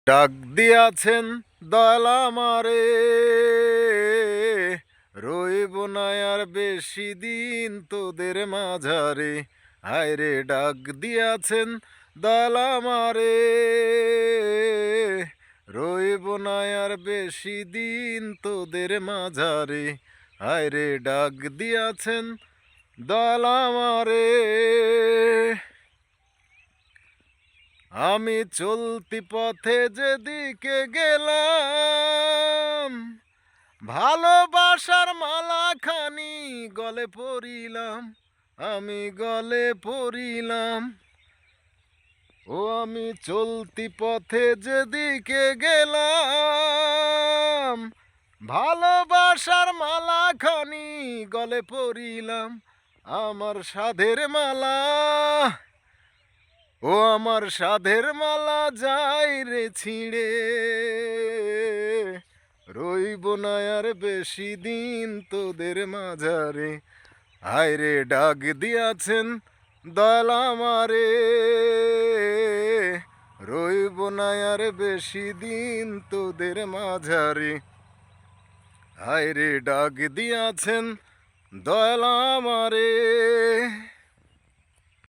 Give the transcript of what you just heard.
ডাক দিয়াছেন দয়াল আমারে, রইব না আর বেশি দিন তোদের মাঝারে। হায়রে ডাক দিয়াছেন দয়াল আমারে, রইব না আর বেশি দিন তোদের মাঝারে। হায়রে ডাক দিয়াছেন দয়াল আমারে। আমি চলতি পথে যেদিকে গেলাম, ভালোবাসার মালাখানি গলে পড়িলাম, আমি গলে পড়িলাম। ও আমি চলতি পথে যেদিকে গেলাম, ভালোবাসার মালাখানি গলে পড়িলাম। আমার সাধের মালা, ও আমার সাধের মালা যাই রে ছিঁড়ে, রইব না আর বেশি দিন তোদের মাঝারে। হায়রে ডাক দিয়াছেন দয়াল আমারে, রইব না আর বেশি দিন তোদের মাঝারে। হায়রে ডাক দিয়াছেন দয়াল আমারে।